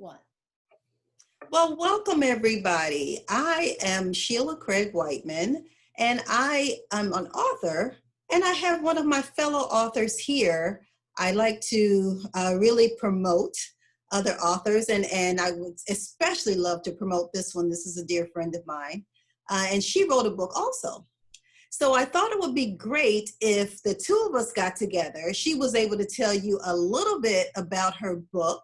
one. Well, welcome everybody. I am Shelia Craig Whiteman, and I am an author, and I have one of my fellow authors here. I like to really promote other authors, and I would especially love to promote this one. This is a dear friend of mine, and she wrote a book also. So I thought it would be great if the two of us got together. She was able to tell you a little bit about her book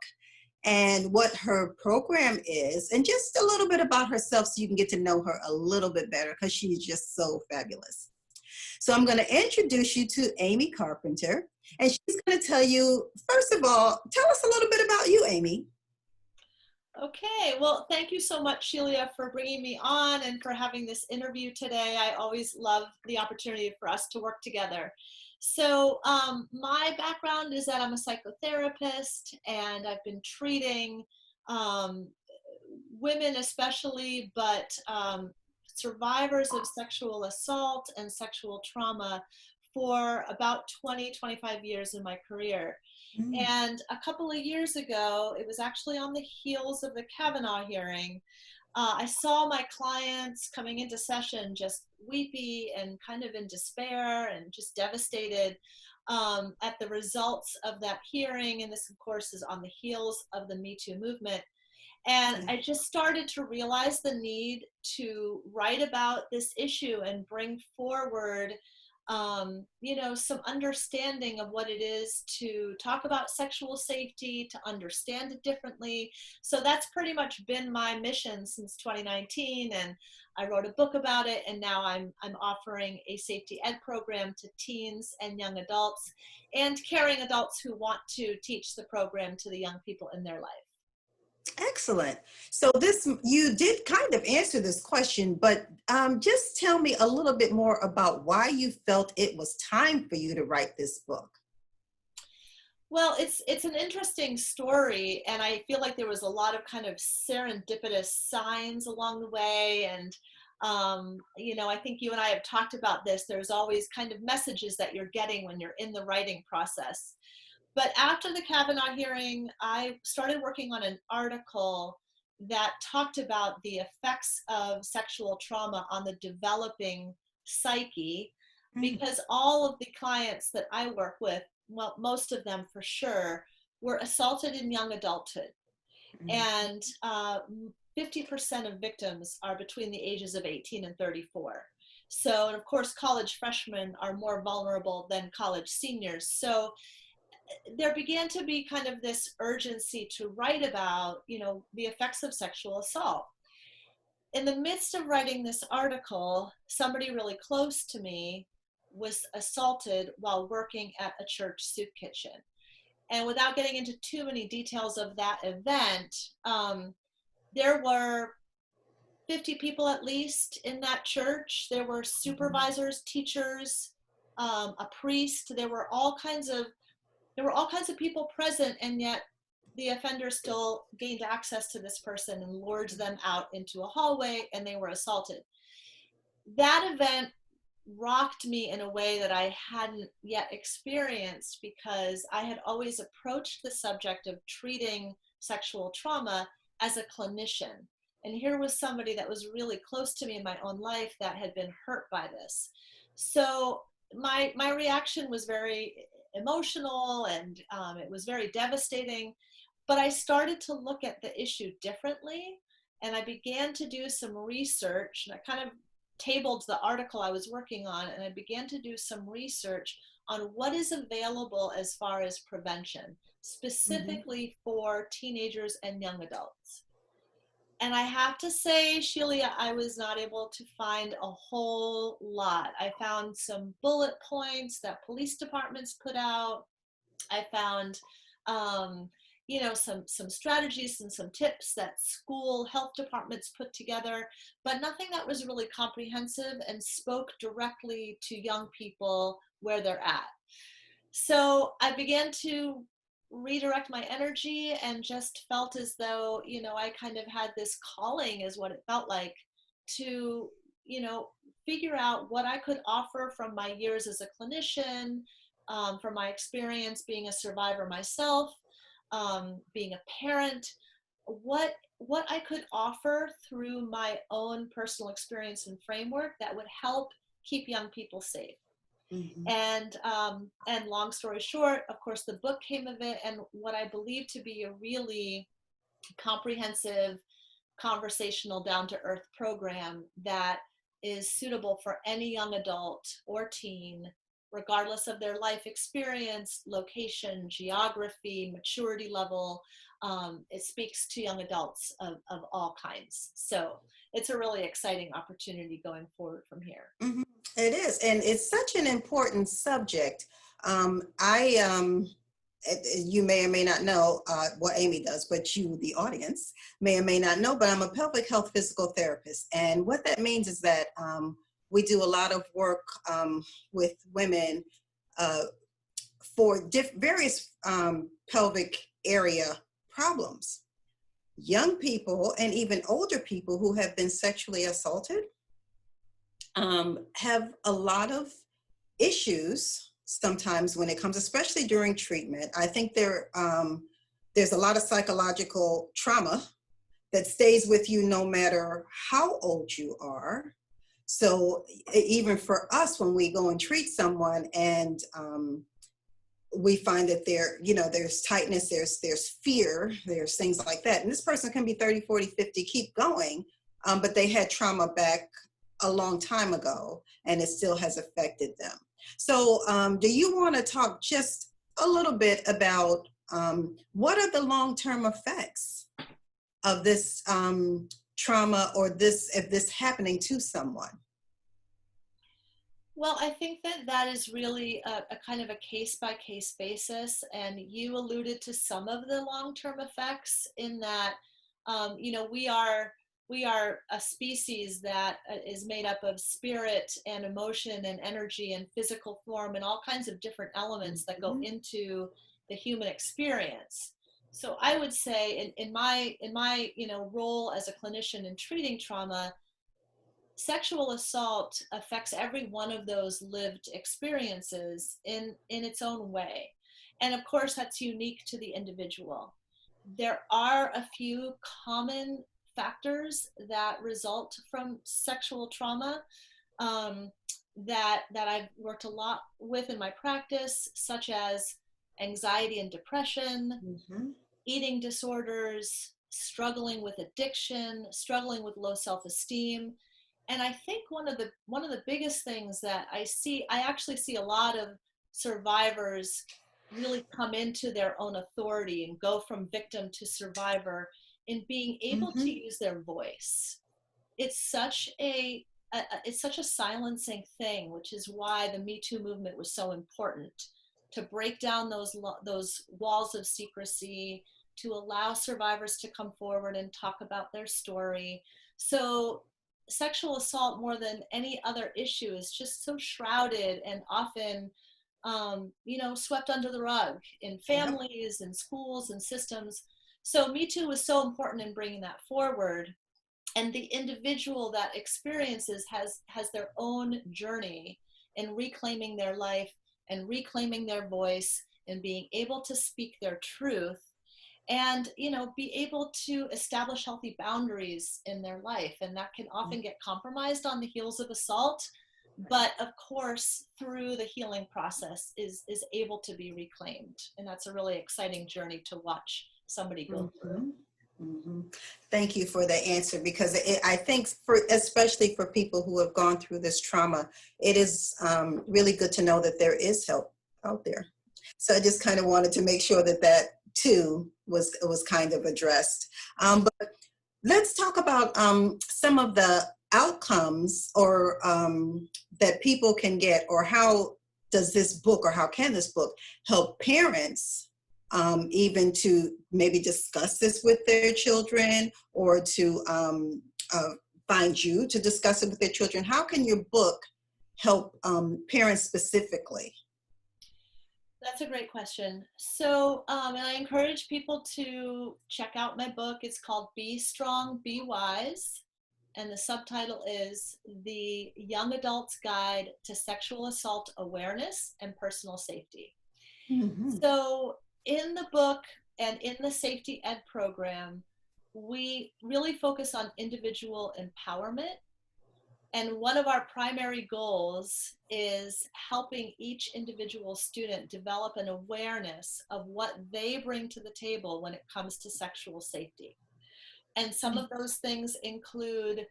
and what her program is, and just a little bit about herself so you can get to know her a little bit better because she's just so fabulous. So I'm going to introduce you to Amy Carpenter, and she's going to tell you, first of all, tell us a little bit about you, Amy. Okay, well, thank you so much, Shelia, for bringing me on and for having this interview today. I always love the opportunity for us to work together. So my background is that I'm a psychotherapist, and I've been treating women especially, but survivors of sexual assault and sexual trauma for about 20-25 years in my career. Mm. And a couple of years ago, it was actually on the heels of the Kavanaugh hearing, I saw my clients coming into session just weepy and kind of in despair and just devastated at the results of that hearing. And this, of course, is on the heels of the Me Too movement. And I just started to realize the need to write about this issue and bring forward some understanding of what it is to talk about sexual safety, to understand it differently. So that's pretty much been my mission since 2019, and I wrote a book about it, and now I'm offering a safety ed program to teens and young adults and caring adults who want to teach the program to the young people in their life. Excellent. So you did kind of answer this question, but just tell me a little bit more about why you felt it was time for you to write this book. Well, it's an interesting story, and I feel like there was a lot of kind of serendipitous signs along the way. And I think you and I have talked about this. There's always kind of messages that you're getting when you're in the writing process. But after the Kavanaugh hearing, I started working on an article that talked about the effects of sexual trauma on the developing psyche, because all of the clients that I work with, well, most of them for sure, were assaulted in young adulthood. And 50% of victims are between the ages of 18 and 34. So, and of course, college freshmen are more vulnerable than college seniors. So there began to be kind of this urgency to write about, the effects of sexual assault. In the midst of writing this article, somebody really close to me was assaulted while working at a church soup kitchen. And without getting into too many details of that event, there were 50 people at least in that church. There were supervisors, teachers, a priest. There were all kinds of people present, and yet the offender still gained access to this person and lured them out into a hallway, and they were assaulted. That event rocked me in a way that I hadn't yet experienced, because I had always approached the subject of treating sexual trauma as a clinician. And here was somebody that was really close to me in my own life that had been hurt by this. So my reaction was very emotional, and it was very devastating. But I started to look at the issue differently, and I began to do some research, and I kind of tabled the article I was working on, and I began to do some research on what is available as far as prevention, specifically for teenagers and young adults. And I have to say, Shelia, I was not able to find a whole lot. I found some bullet points that police departments put out. I found, some strategies and some tips that school health departments put together, but nothing that was really comprehensive and spoke directly to young people where they're at. So I began to redirect my energy and just felt as though, I kind of had this calling, is what it felt like, to, figure out what I could offer from my years as a clinician, from my experience being a survivor myself, being a parent, what I could offer through my own personal experience and framework that would help keep young people safe. Mhm. And long story short, of course, the book came of it, and what I believe to be a really comprehensive, conversational, down to earth program that is suitable for any young adult or teen, regardless of their life experience, location, geography, maturity level. It speaks to young adults of all kinds. So it's a really exciting opportunity going forward from here. Mhm. It is, and it's such an important subject. I you may or may not know what Amy does, but you, the audience, may or may not know, but I'm a pelvic health physical therapist. And what that means is that we do a lot of work with women uh, for various pelvic area problems. Young people and even older people who have been sexually assaulted have a lot of issues sometimes when it comes, especially during treatment. I think there's a lot of psychological trauma that stays with you no matter how old you are. So even for us, when we go and treat someone and we find that there's tightness, there's fear, there's things like that. And this person can be 30, 40, 50, keep going, but they had trauma back a long time ago and it still has affected them. So do you want to talk just a little bit about what are the long-term effects of this trauma, or if this happening to someone? Well, I think that is really a kind of a case by case basis. And you alluded to some of the long-term effects in that, we are a species that is made up of spirit and emotion and energy and physical form and all kinds of different elements that go Mhm. into the human experience. So I would say in my role as a clinician in treating trauma, sexual assault affects every one of those lived experiences in its own way, and of course that's unique to the individual. There are a few common factors that result from sexual trauma, um, that I've worked a lot with in my practice, such as anxiety and depression, Mhm. eating disorders, struggling with addiction, struggling with low self-esteem. And I think one of the biggest things that I actually see a lot of survivors really come into their own authority and go from victim to survivor in being able to Mhm. use their voice. It's such it's such a silencing thing, which is why the Me Too movement was so important, to break down those walls of secrecy, to allow survivors to come forward and talk about their story. So sexual assault, more than any other issue, is just so shrouded and often swept under the rug in Yep. families and schools and systems. So Me Too was so important in bringing that forward, and the individual that experiences has their own journey in reclaiming their life and reclaiming their voice and being able to speak their truth, and be able to establish healthy boundaries in their life. And that can often get compromised on the heels of assault, but of course through the healing process is able to be reclaimed. And that's a really exciting journey to watch somebody go through. Mhm. Mhm. Thank you for the answer, because I think especially for people who have gone through this trauma, it is really good to know that there is help out there. So I just kind of wanted to make sure that that too was kind of addressed. But let's talk about some of the outcomes or that people can get, or how does this book, or how can this book help parents even to maybe discuss this with their children, or to uh, find you to discuss it with their children? How can your book help parents specifically? That's a great question. So, and I encourage people to check out my book. It's called Be Strong, Be Wise. And the subtitle is The Young Adult's Guide to Sexual Assault Awareness and Personal Safety. Mhm. So, in the book and in the safety ed program, we really focus on individual empowerment. And one of our primary goals is helping each individual student develop an awareness of what they bring to the table when it comes to sexual safety. And some of those things include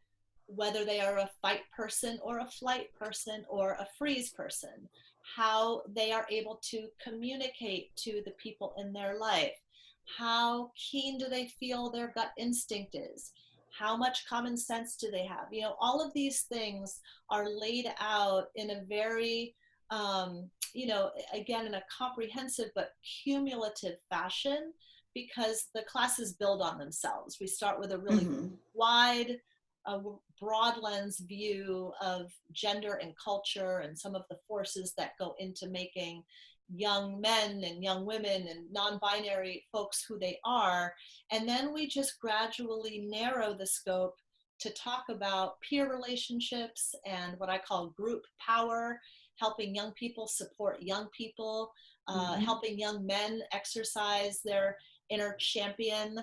whether they are a fight person or a flight person or a freeze person, how they are able to communicate to the people in their life, how keen do they feel their gut instinct is, how much common sense do they have. You know, all of these things are laid out in a very, you know, again, in a comprehensive but cumulative fashion, because the classes build on themselves. We start with a really Mm-hmm. wide, broad lens view of gender and culture and some of the forces that go into making young men and young women and non-binary folks who they are. And then we just gradually narrow the scope to talk about peer relationships and what I call group power, helping young people support young people, Mm-hmm. helping young men exercise their inner champion,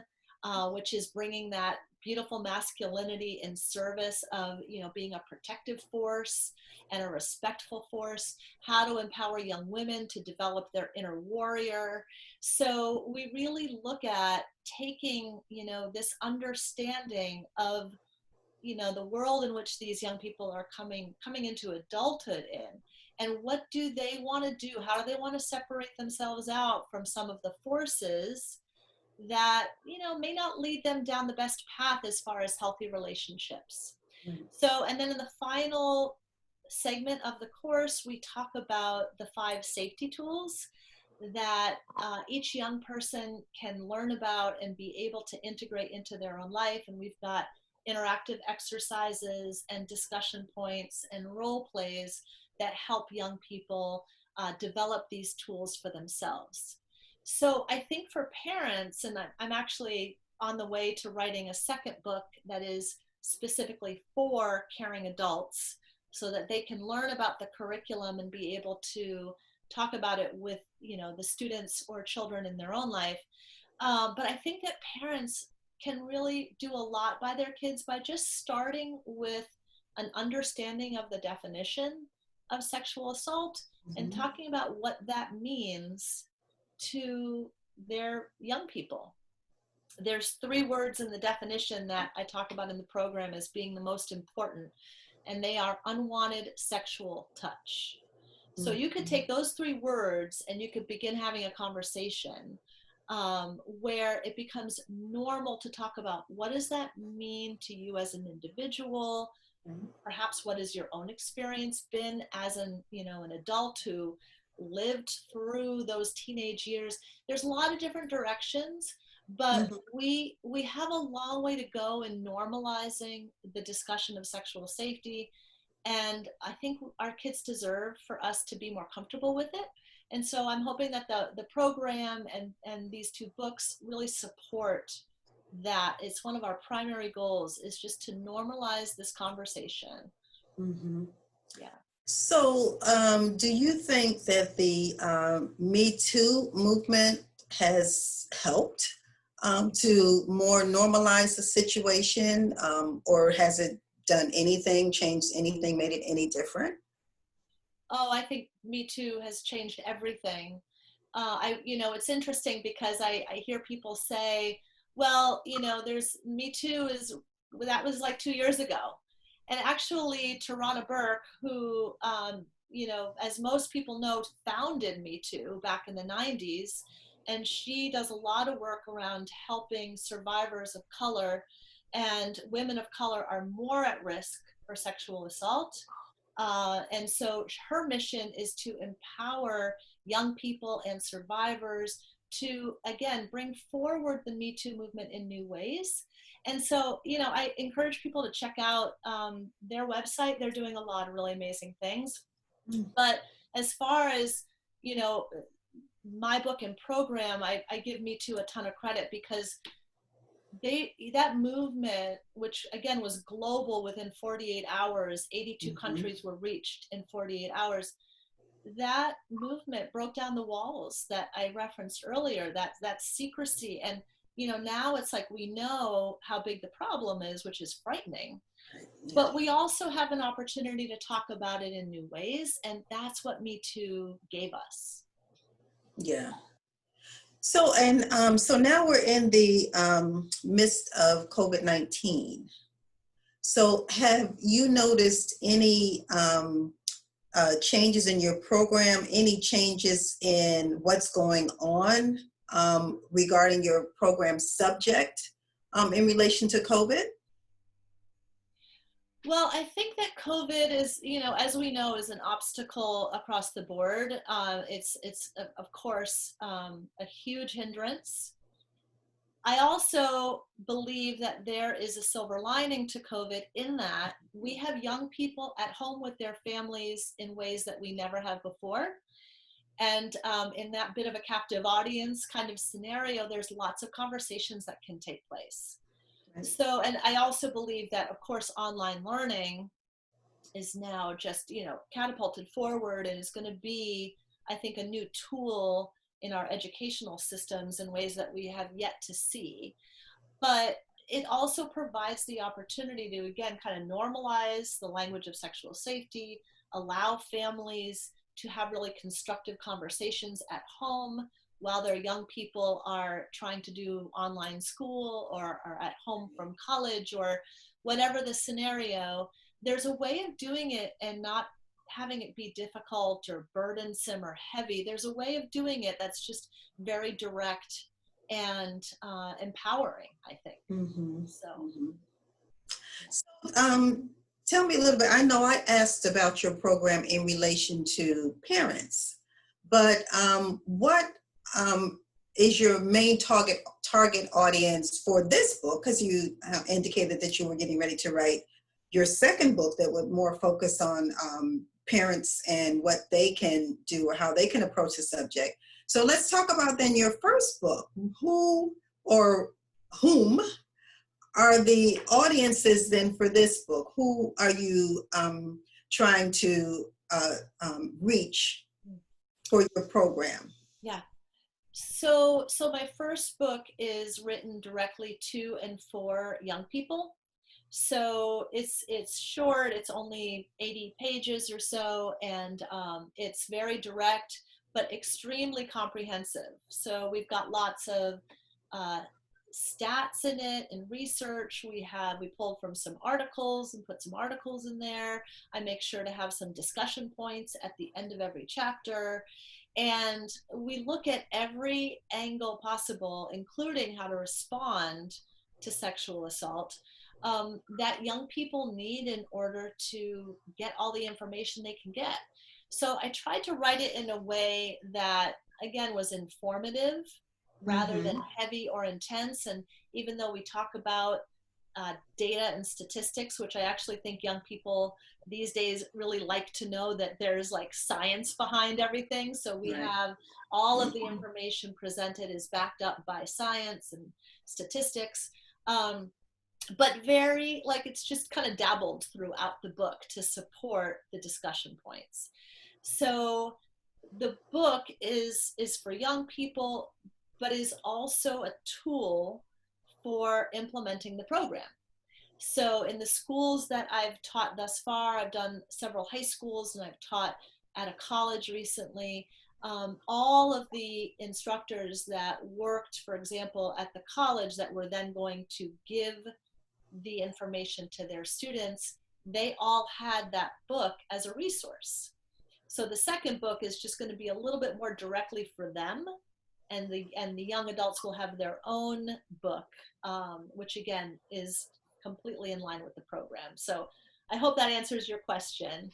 which is bringing that beautiful masculinity in service of, you know, being a protective force and a respectful force, how to empower young women to develop their inner warrior. So we really look at taking, you know, this understanding of, you know, the world in which these young people are coming into adulthood in, and what do they want to do, how do they want to separate themselves out from some of the forces that, you know, may not lead them down the best path as far as healthy relationships. Right. So, and then in the final segment of the course, we talk about the 5 safety tools that each young person can learn about and be able to integrate into their own life. And we've got interactive exercises and discussion points and role plays that help young people develop these tools for themselves. So I think for parents, and I'm actually on the way to writing a second book that is specifically for caring adults so that they can learn about the curriculum and be able to talk about it with, you know, the students or children in their own life. But I think that parents can really do a lot by their kids by just starting with an understanding of the definition of sexual assault and Mm-hmm. talking about what that means to their young people. There's 3 words in the definition that I talk about in the program as being the most important, and they are unwanted sexual touch. So you could Mm-hmm. take those 3 words and you could begin having a conversation where it becomes normal to talk about what does that mean to you as an individual. Perhaps what has your own experience been as an, you know, an adult who lived through those teenage years. There's a lot of different directions, but Mm-hmm. we have a long way to go in normalizing the discussion of sexual safety. And I think our kids deserve for us to be more comfortable with it. And so I'm hoping that the program and these 2 books really support that. It's one of our primary goals is just to normalize this conversation. Mm-hmm. Yeah. So, do you think that the Me Too movement has helped to more normalize the situation, or has it done anything, changed anything, made it any different? Oh, I think Me Too has changed everything. You know, it's interesting because I hear people say, well, you know, there's Me Too is, that was like 2 years ago. And actually, Tarana Burke, who, you know, as most people know, founded Me Too back in the 90s, and she does a lot of work around helping survivors of color, and women of color are more at risk for sexual assault. And so her mission is to empower young people and survivors to, again, bring forward the Me Too movement in new ways. And so, you know, I encourage people to check out their website. They're doing a lot of really amazing things. But as far as, you know, my book and program, I give Me Too a ton of credit because that movement, which again was global within 48 hours, 82 Mm-hmm. countries were reached in 48 hours. That movement broke down the walls that I referenced earlier, that secrecy, and now it's like we know how big the problem is, which is frightening. Yeah. But we also have an opportunity to talk about it in new ways, and that's what Me Too gave us. Yeah. So, so now we're in the midst of COVID-19. So have you noticed any changes in your program, any changes in what's going on regarding your program subject in relation to COVID? Well, I think that COVID is, as we know, is an obstacle across the board. It's of course, a huge hindrance. I also believe that there is a silver lining to COVID in that we have young people at home with their families in ways that we never have before. And in that bit of a captive audience kind of scenario, there's lots of conversations that can take place. Right. So, and I also believe that, of course, online learning is now just, catapulted forward and is going to be, I think, a new tool in our educational systems in ways that we have yet to see. But it also provides the opportunity to, again, kind of normalize the language of sexual safety, allow families to have really constructive conversations at home while their young people are trying to do online school or are at home from college or whatever the scenario. There's a way of doing it and not having it be difficult or burdensome or heavy. There's a way of doing it that's just very direct and empowering, I think. Mm-hmm. So, Mm-hmm. So tell me a little bit. I know I asked about your program in relation to parents, but what is your main target audience for this book? Because you indicated that you were getting ready to write your second book that would more focus on parents and what they can do or how they can approach the subject. So let's talk about then your first book. Who or whom are the audiences then for this book? Who are you trying to reach for your program? yeah. So my first book is written directly to and for young people. So it's short. It's only 80 pages or so, and it's very direct, but extremely comprehensive. So we've got lots of stats in it and research. We pulled from some articles and put some articles in there. I make sure to have some discussion points at the end of every chapter. And we look at every angle possible, including how to respond to sexual assault, that young people need in order to get all the information they can get. So I tried to write it in a way that, again, was informative rather than heavy or intense. And even though we talk about data and statistics, which I actually think young people these days really like to know that there's like science behind everything. So we have all of the information presented is backed up by science and statistics. But very, like, it's just kind of dabbled throughout the book to support the discussion points. So the book is for young people, but is also a tool for implementing the program. So in the schools that I've taught thus far, I've done several high schools and I've taught at a college recently. All of the instructors that worked, for example, at the college that were then going to give the information to their students, they all had that book as a resource. So the second book is just going to be a little bit more directly for them, and the young adults will have their own book, which again is completely in line with the program. So I hope that answers your question.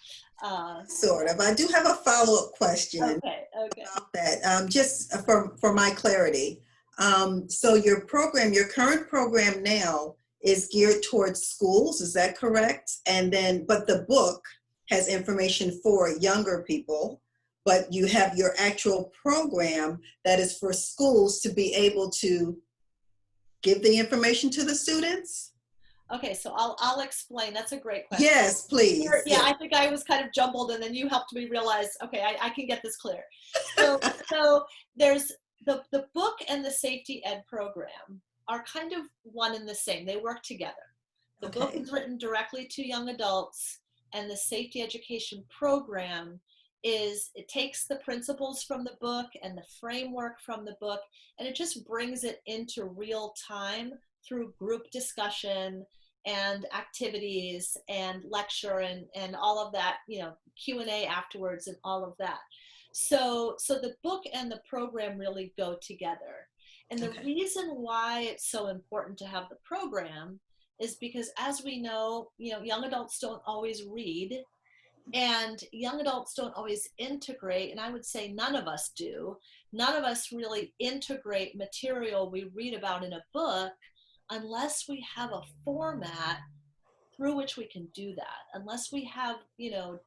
Sort of. I do have a follow-up question about that, just for my clarity. So your program, your current program now is geared towards schools, is that correct? And then, but the book has information for younger people, but you have your actual program that is for schools to be able to give the information to the students? Okay, so I'll explain. That's a great question. Yes, please. Yeah, I think I was kind of jumbled, and then you helped me realize, okay, I can get this clear. So there's the book and the safety ed program are kind of one and the same. They work together. The book Okay. is written directly to young adults, and the safety education program it takes the principles from the book and the framework from the book, and it just brings it into real time through group discussion and activities and lecture and all of that, Q&A afterwards and all of that. So the book and the program really go together. And the Okay. reason why it's so important to have the program is because, as we know, young adults don't always read, and young adults don't always integrate, and I would say none of us do. None of us really integrate material we read about in a book unless we have a format through which we can do that, unless we have,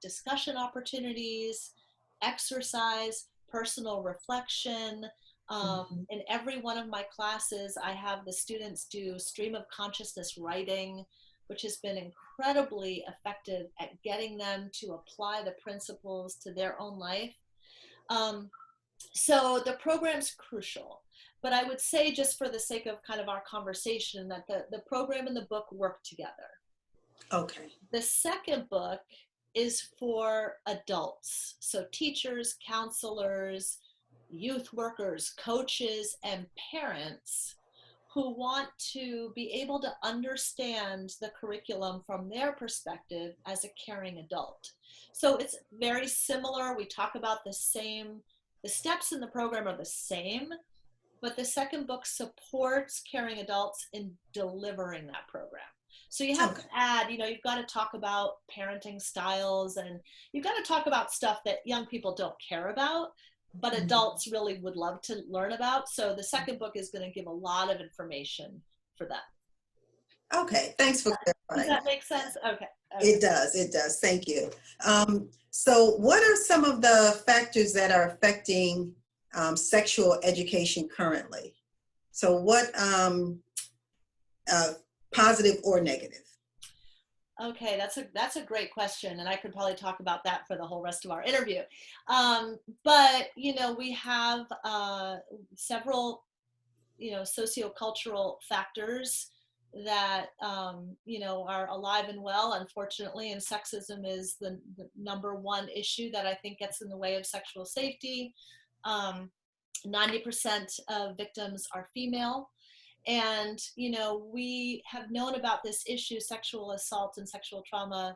discussion opportunities, exercise, personal reflection. Mhm. In every one of my classes, I have the students do stream of consciousness writing, which has been incredibly effective at getting them to apply the principles to their own life. Um, so the program's crucial. But I would say, just for the sake of kind of our conversation, that the program and the book work together. Okay. The second book is for adults, so teachers, counselors, youth workers, coaches, and parents who want to be able to understand the curriculum from their perspective as a caring adult. So it's very similar. We talk about the steps in the program are the same, but the second book supports caring adults in delivering that program. So you have to Okay. add, you've got to talk about parenting styles, and you've got to talk about stuff that young people don't care about, but Mhm. adults really would love to learn about. So the second book is going to give a lot of information for them. Okay. Thanks for Does clarifying that make that. sense? Okay. Okay. It does. It does. Thank you. So, what are some of the factors that are affecting sexual education currently? So, what uh, positive or negative? Okay, that's a great question, and I could probably talk about that for the whole rest of our interview. But we have several sociocultural factors that are alive and well, unfortunately, and sexism is the number one issue that I think gets in the way of sexual safety. 90% of victims are female, and we have known about this issue, sexual assault and sexual trauma,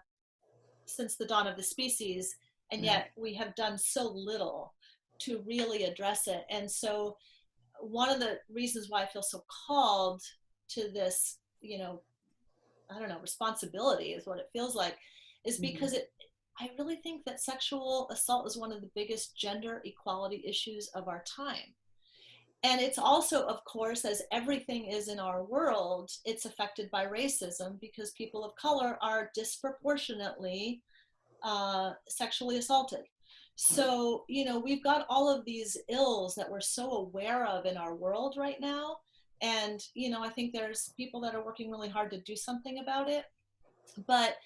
since the dawn of the species, and Right. yet we have done so little to really address it. And so one of the reasons why I feel so called to this, I don't know, responsibility is what it feels like, is Mhm. because I really think that sexual assault is one of the biggest gender equality issues of our time. And it's also, of course, as everything is in our world, it's affected by racism, because people of color are disproportionately sexually assaulted. Right. So, we've got all of these ills that we're so aware of in our world right now. And, I think there's people that are working really hard to do something about it. But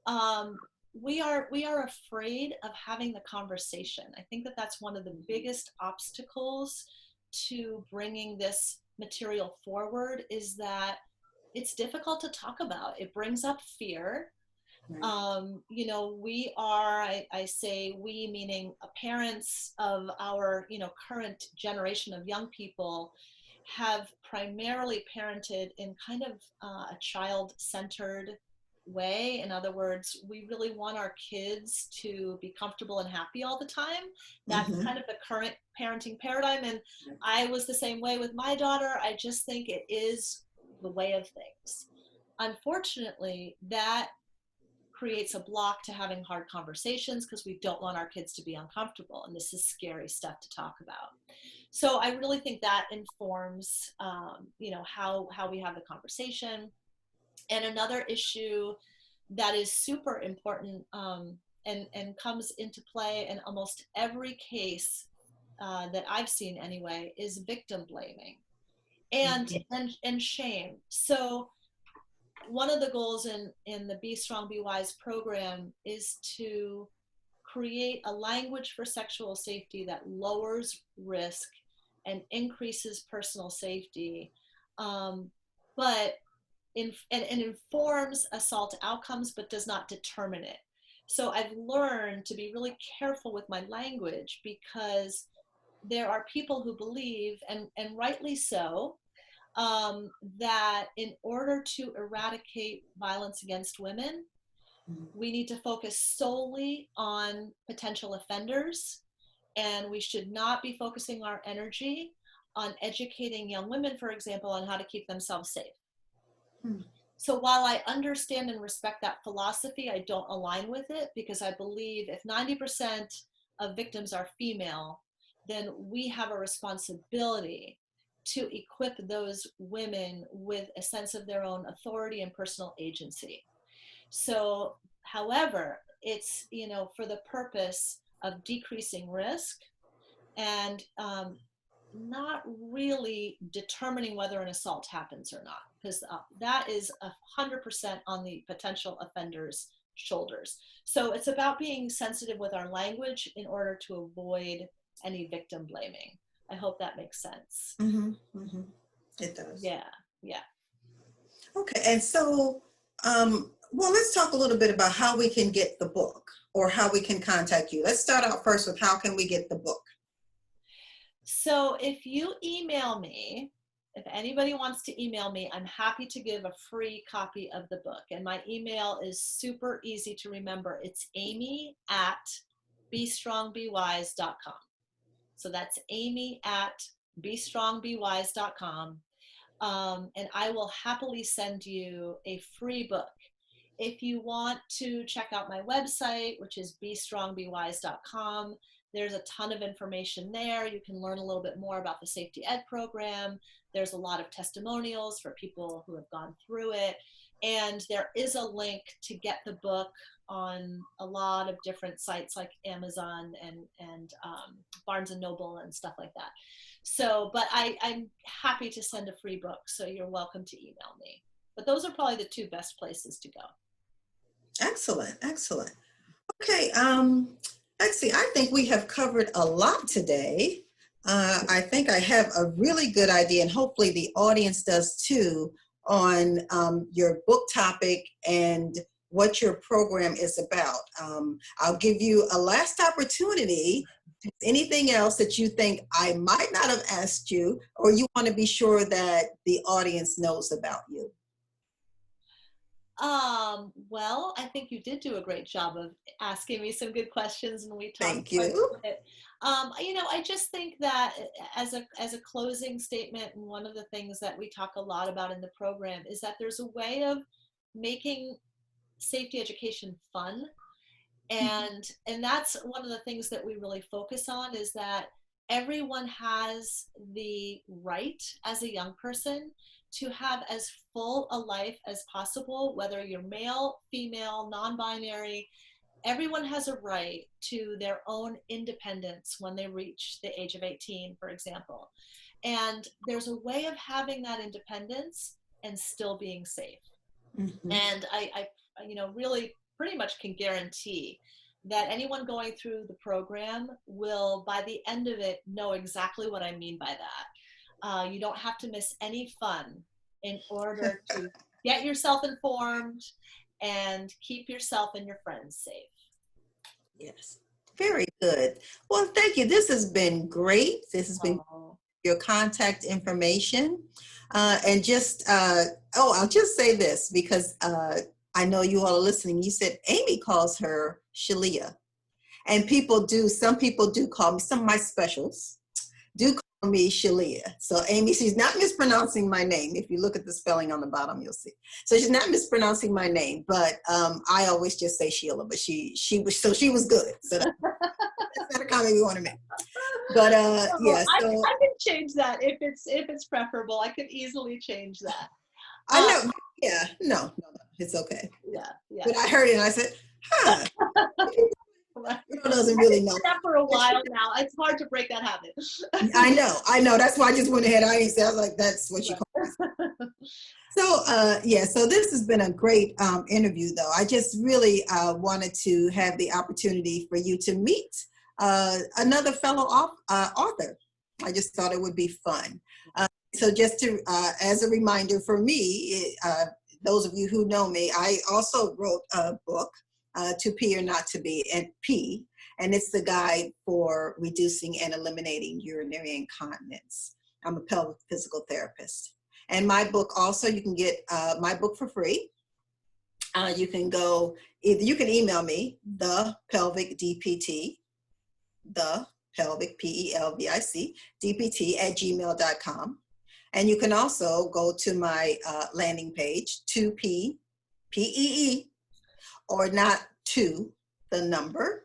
um, we are afraid of having the conversation. I think that that's one of the biggest obstacles to bringing this material forward, is that it's difficult to talk about. It brings up fear. Right. I say we, meaning parents of our, current generation of young people, have primarily parented in kind of a child-centered way. In other words, we really want our kids to be comfortable and happy all the time. That's Mhm. kind of the current parenting paradigm. And I was the same way with my daughter. I just think it is the way of things. Unfortunately, that creates a block to having hard conversations, because we don't want our kids to be uncomfortable, and this is scary stuff to talk about. So I really think that informs how we have the conversation. And another issue that is super important, and comes into play in almost every case that I've seen anyway, is victim blaming and Mhm. and shame. So one of the goals in the Be Strong, Be Wise program is to create a language for sexual safety that lowers risk and increases personal safety, but and informs assault outcomes, but does not determine it. So I've learned to be really careful with my language, because there are people who believe, and rightly so, that in order to eradicate violence against women, we need to focus solely on potential offenders, and we should not be focusing our energy on educating young women, for example, on how to keep themselves safe. So while I understand and respect that philosophy, I don't align with it, because I believe if 90% of victims are female, then we have a responsibility to equip those women with a sense of their own authority and personal agency. So, however, it's, for the purpose of decreasing risk, and not really determining whether an assault happens or not, because that is 100% on the potential offender's shoulders. So it's about being sensitive with our language in order to avoid any victim blaming. I hope that makes sense. Mm-hmm, mm-hmm. It does. Yeah, yeah. Okay, and so, well, let's talk a little bit about how we can get the book, or how we can contact you. Let's start out first with how can we get the book? So if you email me, if anybody wants to email me, I'm happy to give a free copy of the book. And my email is super easy to remember. It's amy@bestrongbewise.com. So that's amy@bestrongbewise.com. And I will happily send you a free book. If you want to check out my website, which is bestrongbewise.com, there's a ton of information there. You can learn a little bit more about the safety ed program. There's a lot of testimonials for people who have gone through it. And there is a link to get the book on a lot of different sites like Amazon and Barnes and Noble and stuff like that. So, but I'm happy to send a free book, so you're welcome to email me. But those are probably the two best places to go. Excellent, excellent. Okay, let's see. I think we have covered a lot today. I think I have a really good idea, and hopefully the audience does too, on your book topic and what your program is about. I'll give you a last opportunity. Anything else that you think I might not have asked you, or you want to be sure that the audience knows about you? Well, I think you did do a great job of asking me some good questions, and we talked Thank quite you. a bit. I just think that as a closing statement, and one of the things that we talk a lot about in the program is that there's a way of making safety education fun. And that's one of the things that we really focus on, is that everyone has the right as a young person to have as full a life as possible, whether you're male, female, non-binary. Everyone has a right to their own independence when they reach the age of 18, for example. And there's a way of having that independence and still being safe. Mm-hmm. And I really pretty much can guarantee that anyone going through the program will, by the end of it, know exactly what I mean by that. You don't have to miss any fun in order to get yourself informed and keep yourself and your friends safe. Yes, very good. Well, thank you. This has been great. This has been your contact information. And just, I'll just say this, because I know you all are listening. You said Amy calls her Shelia. And some people do call me, some of my specials do call me Shelia. So Amy, she's not mispronouncing my name. If you look at the spelling on the bottom, you'll see. So she's not mispronouncing my name, but I always just say Sheila, but she was good. So that's not a comment we want to make. But yeah, so I can change that if it's preferable. I could easily change that. I know. Yeah, no, it's okay. Yeah. But I heard it and I said, huh. Doesn't really know that for a while now. It's hard to break that habit. I know. That's why I just went ahead. I was like, that's what you call it. So yeah, so this has been a great interview, though. I just really wanted to have the opportunity for you to meet another fellow author. I just thought it would be fun. So just to, as a reminder for me, those of you who know me, I also wrote a book, To Pee or Not to Be, and Pee, and it's the guide for reducing and eliminating urinary incontinence. I'm a pelvic physical therapist. And my book also, you can get my book for free. You can go, either you can email me, the pelvic DPT, the pelvic, PELVIC, DPT at gmail.com. And you can also go to my landing page, 2P, PEE, or not to the number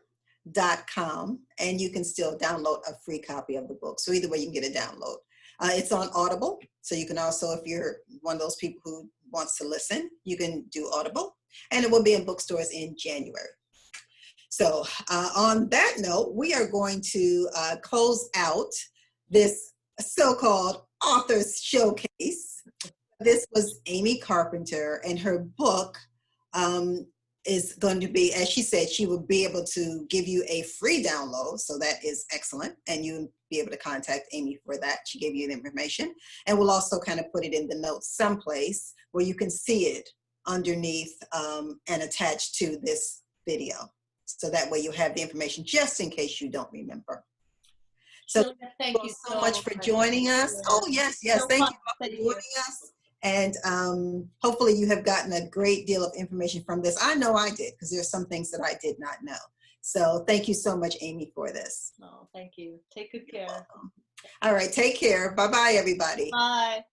.com, and you can still download a free copy of the book. So either way, you can get a download. It's on Audible, so you can also, if you're one of those people who wants to listen, you can do Audible, and it will be in bookstores in January. So on that note, we are going to close out this so-called author's showcase. This was Amy Carpenter, and her book is going to be, as she said, she will be able to give you a free download. So that is excellent. And you'll be able to contact Amy for that. She gave you the information. And we'll also kind of put it in the notes someplace where you can see it underneath and attached to this video. So that way you have the information just in case you don't remember. So Shelia, thank you so much for joining us. Oh, yes. So Thank fun. you for Thank joining you. us. And hopefully you have gotten a great deal of information from this. I know I did, because there's some things that I did not know. So thank you so much, Amy, for this. Oh, thank you. Take good care. All right. Take care. Bye-bye, everybody. Bye.